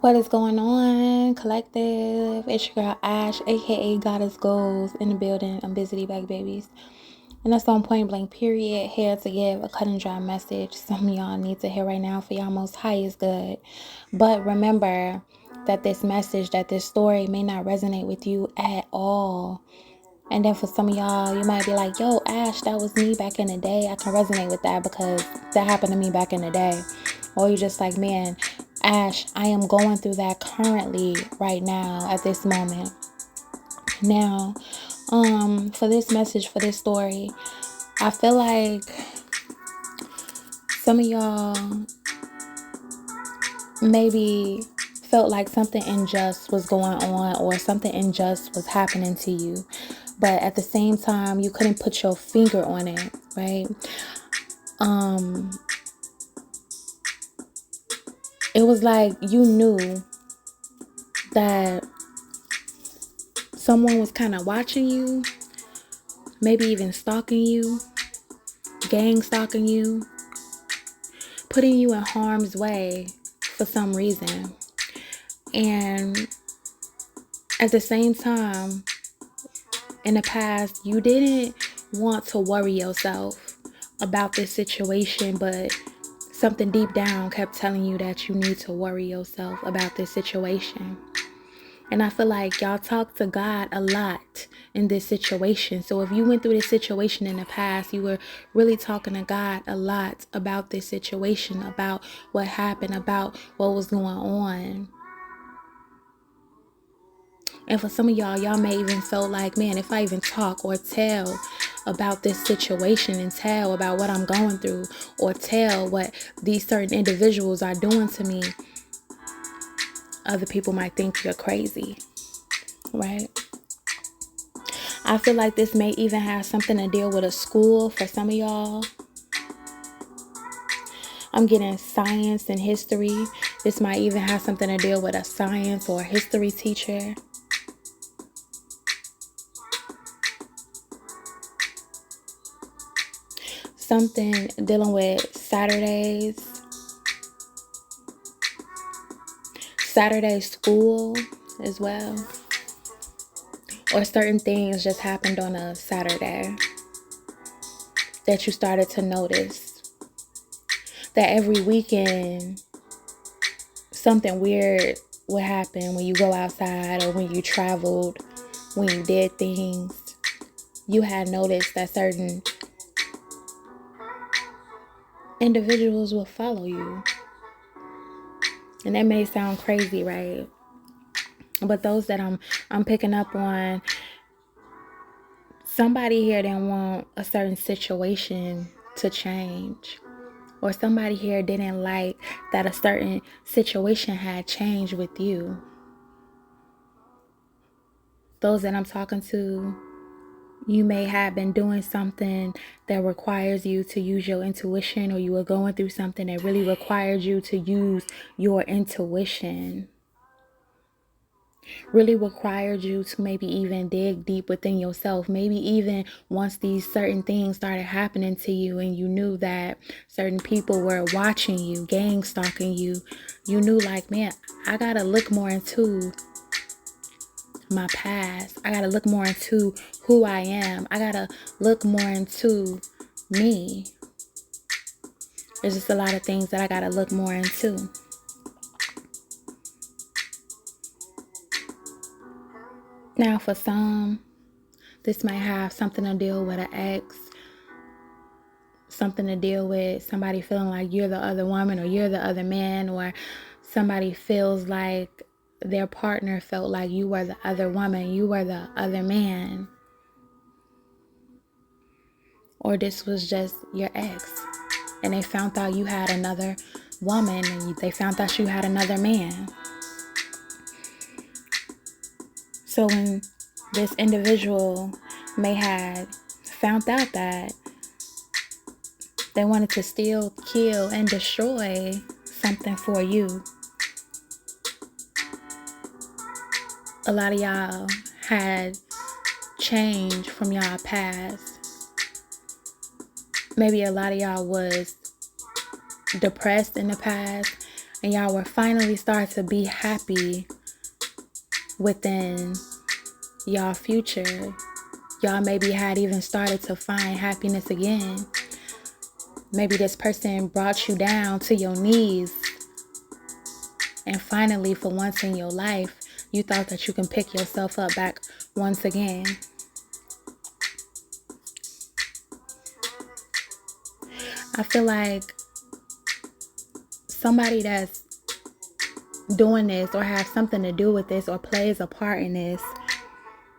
What is going on, collective? It's your girl Ash, aka Goddess Goals, in the building. I'm busy back, babies. And that's on point blank, period. Here to give a cut and dry message some of y'all need to hear right now for y'all most highest good. But remember that this message, that this story may not resonate with you at all. And then for some of y'all, you might be like, yo, Ash, that was me back in the day. I can resonate with that because that happened to me back in the day. Or you're just like, man, Ash, I am going through that currently right now at this moment. Now, for this message, for this story, I feel like some of y'all maybe felt like something unjust was going on or something unjust was happening to you, but at the same time you couldn't put your finger on it, right? It was like you knew that someone was kind of watching you, maybe even stalking you, gang stalking you, putting you in harm's way for some reason. And at the same time, in the past, you didn't want to worry yourself about this situation, but something deep down kept telling you that you need to worry yourself about this situation. And I feel like y'all talk to God a lot in this situation. So if you went through this situation in the past, you were really talking to God a lot about this situation, about what happened, about what was going on. And for some of y'all may even feel like, man, if I even talk or tell about this situation and tell about what I'm going through or tell what these certain individuals are doing to me, other people might think you're crazy, right? I feel like this may even have something to deal with a school for some of y'all. I'm getting science and history. This might even have something to deal with a science or a history teacher. Something dealing with Saturday school as well. Or certain things just happened on a Saturday that you started to notice. That every weekend something weird would happen when you go outside or when you traveled, when you did things. You had noticed that certain individuals will follow you. And that may sound crazy, right? But those that I'm picking up on, somebody here didn't want a certain situation to change. Or somebody here didn't like that a certain situation had changed with you. Those that I'm talking to, you may have been doing something that requires you to use your intuition, or you were going through something that really required you to use your intuition. Really required you to maybe even dig deep within yourself. Maybe even once these certain things started happening to you and you knew that certain people were watching you, gang stalking you, you knew like, man, I gotta look more into my past. I gotta look more into who I am. I gotta look more into me. There's just a lot of things that I gotta look more into. Now for some, this might have something to deal with an ex, something to deal with somebody feeling like you're the other woman or you're the other man, or somebody feels like their partner felt like you were the other woman, you were the other man. Or this was just your ex and they found out you had another woman and they found out you had another man. So when this individual may have found out that they wanted to steal, kill, and destroy something for you, a lot of y'all had changed from y'all past. Maybe a lot of y'all was depressed in the past and y'all were finally start to be happy within y'all future. Y'all maybe had even started to find happiness again. Maybe this person brought you down to your knees, and finally, for once in your life, you thought that you can pick yourself up back once again. I feel like somebody that's doing this or have something to do with this or plays a part in this,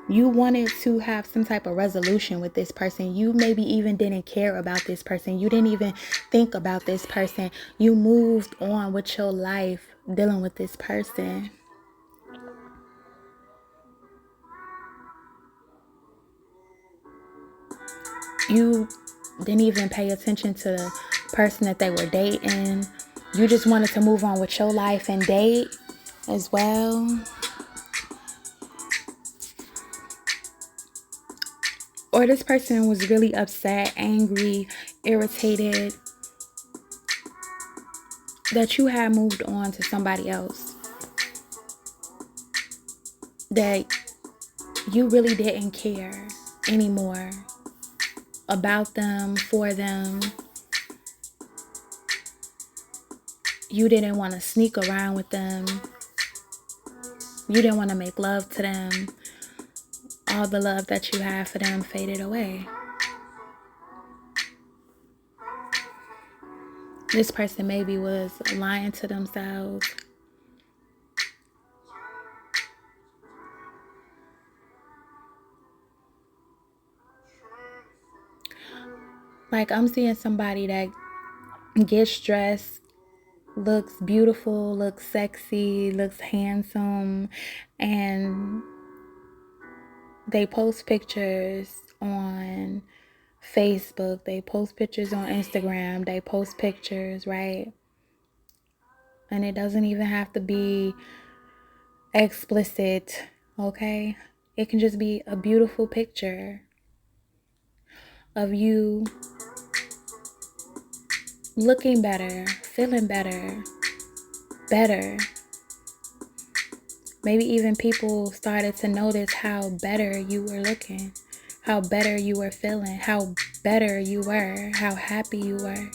you wanted to have some type of resolution with this person. You maybe even didn't care about this person. You didn't even think about this person. You moved on with your life dealing with this person. You didn't even pay attention to the person that they were dating. You just wanted to move on with your life and date as well. Or this person was really upset, angry, irritated that you had moved on to somebody else. That you really didn't care anymore about them, for them. You didn't want to sneak around with them. You didn't want to make love to them. All the love that you had for them faded away. This person maybe was lying to themselves. Like, I'm seeing somebody that gets dressed, looks beautiful, looks sexy, looks handsome, and they post pictures on Facebook, they post pictures on Instagram, they post pictures, right? And it doesn't even have to be explicit, okay? It can just be a beautiful picture of you looking better, feeling better. Maybe even people started to notice how better you were looking, how better you were feeling, how better you were, how happy you were.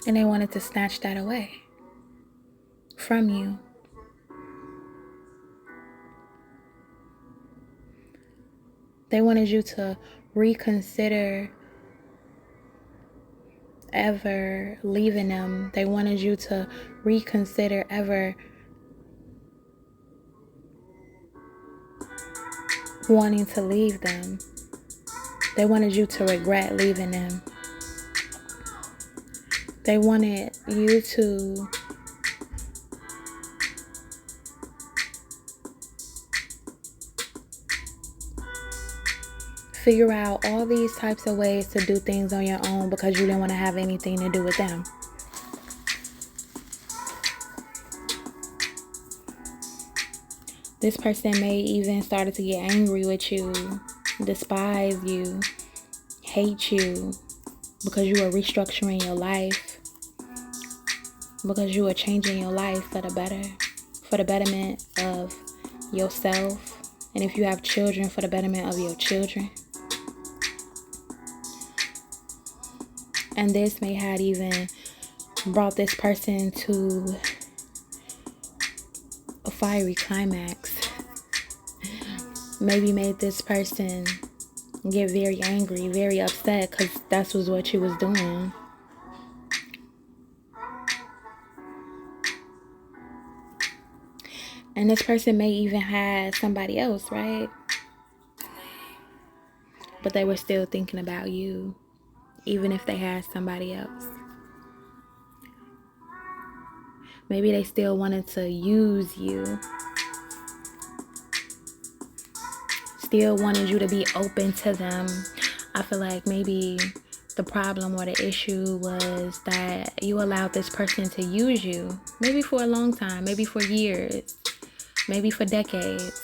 And they wanted to snatch that away from you. They wanted you to reconsider ever leaving them. They wanted you to reconsider ever wanting to leave them. They wanted you to regret leaving them. They wanted you to figure out all these types of ways to do things on your own because you didn't want to have anything to do with them. This person may even started to get angry with you, despise you, hate you, because you were restructuring your life, because you were changing your life for the better, for the betterment of yourself, and if you have children, for the betterment of your children. And this may have even brought this person to a fiery climax. Maybe made this person get very angry, very upset, because that's was what you was doing. And this person may even have somebody else, right? But they were still thinking about you, even if they had somebody else. Maybe they still wanted to use you. Still wanted you to be open to them. I feel like maybe the problem or the issue was that you allowed this person to use you. Maybe for a long time, maybe for years, maybe for decades.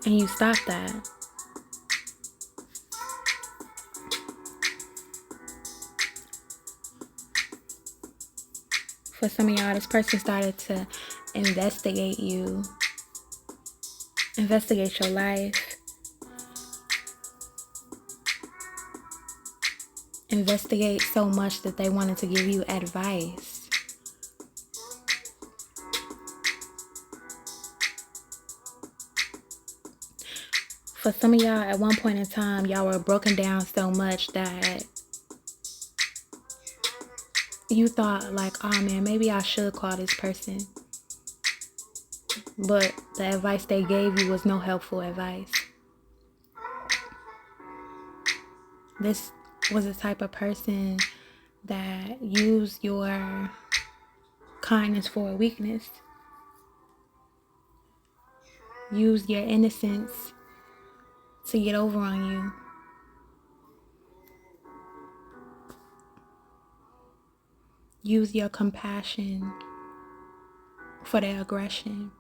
And you stopped that. For some of y'all, this person started to investigate you, investigate your life, investigate so much that they wanted to give you advice. For some of y'all, at one point in time, y'all were broken down so much that you thought like, oh man, maybe I should call this person. But the advice they gave you was no helpful advice. This was the type of person that used your kindness for a weakness. Used your innocence to get over on you. Use your compassion for their aggression.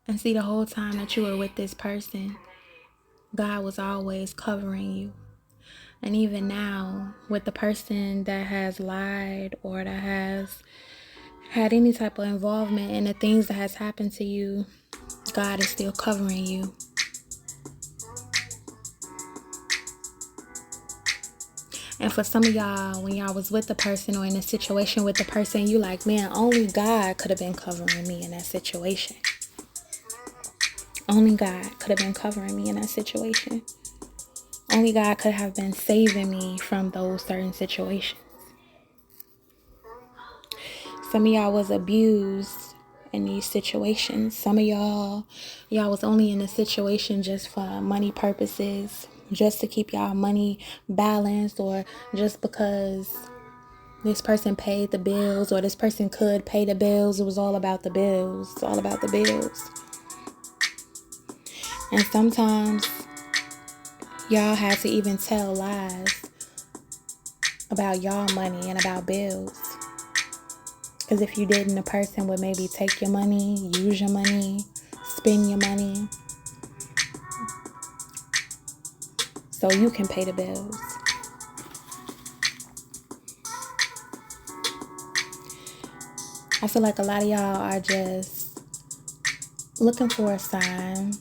And see, the whole time that you were with this person, God was always covering you. And even now, with the person that has lied or that has had any type of involvement in the things that has happened to you, God is still covering you. And for some of y'all, when y'all was with the person or in a situation with the person, you like, man, only God could have been covering me in that situation. Only God could have been covering me in that situation. Only God could have been saving me from those certain situations. Some of y'all was abused in these situations. Some of y'all was only in a situation just for money purposes, just to keep y'all money balanced, or just because this person paid the bills or this person could pay the bills. It was all about the bills. It's all about the bills. And sometimes y'all had to even tell lies about y'all money and about bills. Because if you didn't, the person would maybe take your money, use your money, spend your money, so you can pay the bills. I feel like a lot of y'all are just looking for a sign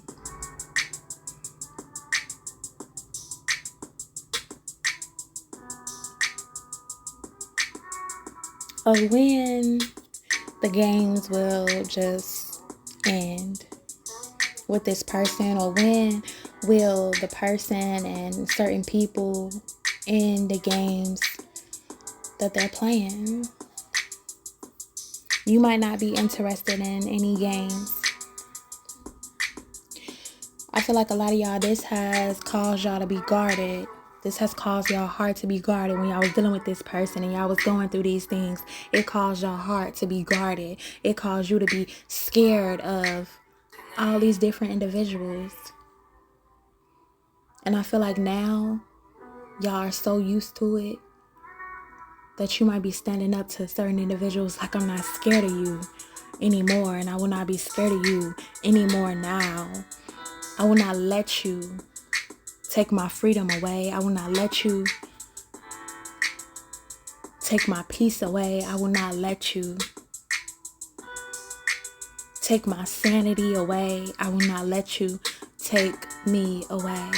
of when the games will just end with this person, or when will the person and certain people end the games that they're playing. You might not be interested in any games. I feel like a lot of y'all, this has caused y'all to be guarded. This has caused your heart to be guarded. When y'all was dealing with this person and y'all was going through these things, it caused your heart to be guarded. It caused you to be scared of all these different individuals. And I feel like now y'all are so used to it that you might be standing up to certain individuals like, I'm not scared of you anymore, and I will not be scared of you anymore now. I will not let you take my freedom away. I will not let you take my peace away. I will not let you take my sanity away. I will not let you take me away.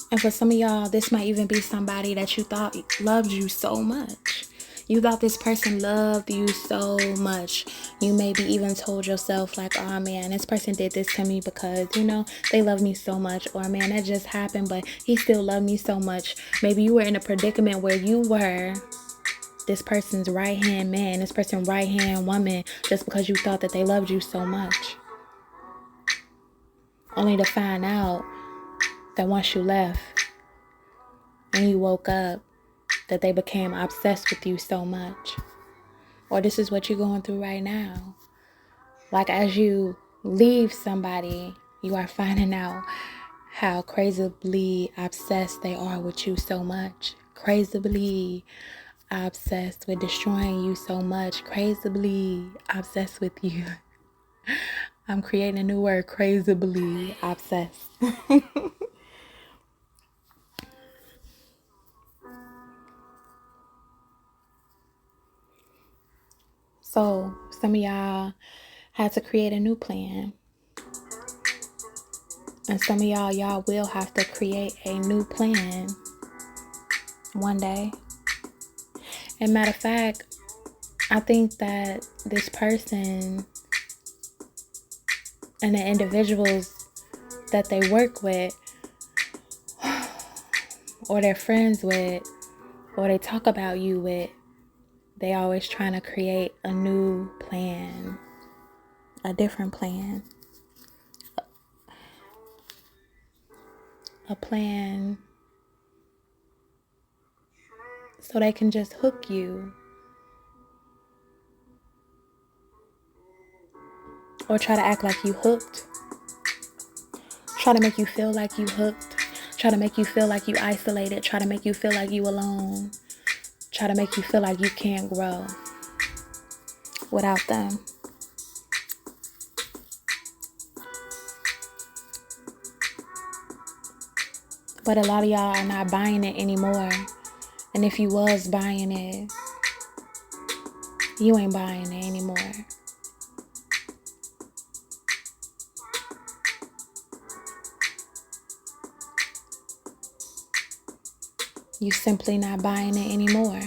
And for some of y'all, this might even be somebody that you thought loved you so much. You thought this person loved you so much. You maybe even told yourself like, oh man, this person did this to me because, they love me so much. Or man, that just happened, but he still loved me so much. Maybe you were in a predicament where you were this person's right-hand man, this person's right-hand woman, just because you thought that they loved you so much. Only to find out that once you left and you woke up, that they became obsessed with you so much. Or this is what you're going through right now. Like as you leave somebody, you are finding out how crazily obsessed they are with you so much. Crazily obsessed with destroying you so much. Crazily obsessed with you. I'm creating a new word, crazily obsessed. So some of y'all had to create a new plan. And some of y'all will have to create a new plan one day. And matter of fact, I think that this person and the individuals that they work with or they're friends with or they talk about you with, they always trying to create a new plan, a different plan, a plan so they can just hook you or try to act like you hooked, try to make you feel like you hooked, try to make you feel like you isolated, try to make you feel like you alone, try to make you feel like you can't grow without them. But a lot of y'all are not buying it anymore. And if you was buying it, you ain't buying it anymore. You simply not buying it anymore.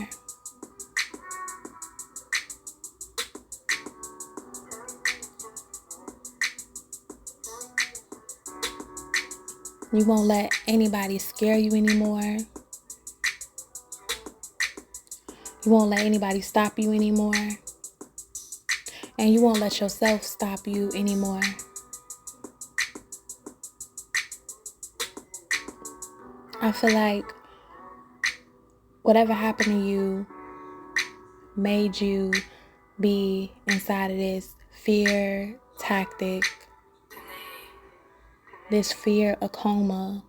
You won't let anybody scare you anymore. You won't let anybody stop you anymore. And you won't let yourself stop you anymore. I feel like whatever happened to you made you be inside of this fear tactic, this fear a coma.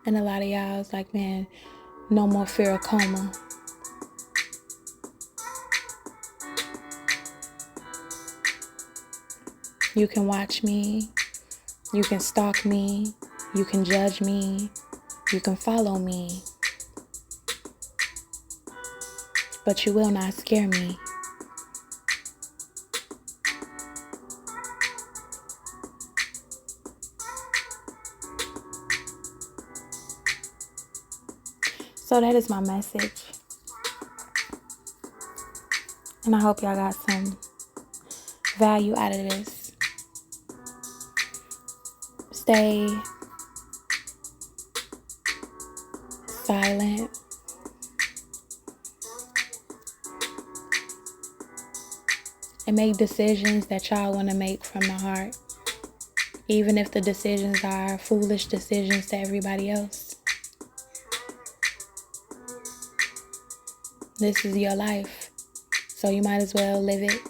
And a lot of y'all is like, man, no more fear of coma. You can watch me. You can stalk me. You can judge me. You can follow me. But you will not scare me. So that is my message. And I hope y'all got some value out of this. Stay silent. And make decisions that y'all want to make from the heart. Even if the decisions are foolish decisions to everybody else. This is your life. So you might as well live it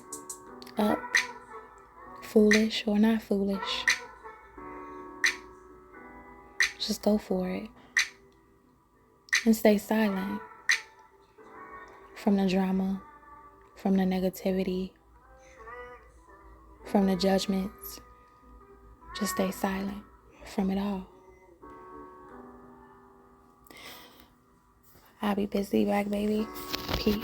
up. Foolish or not foolish. Just go for it. And stay silent. From the drama. From the negativity. From the judgments. Just stay silent from it all. I'll be busy back, baby. Peace.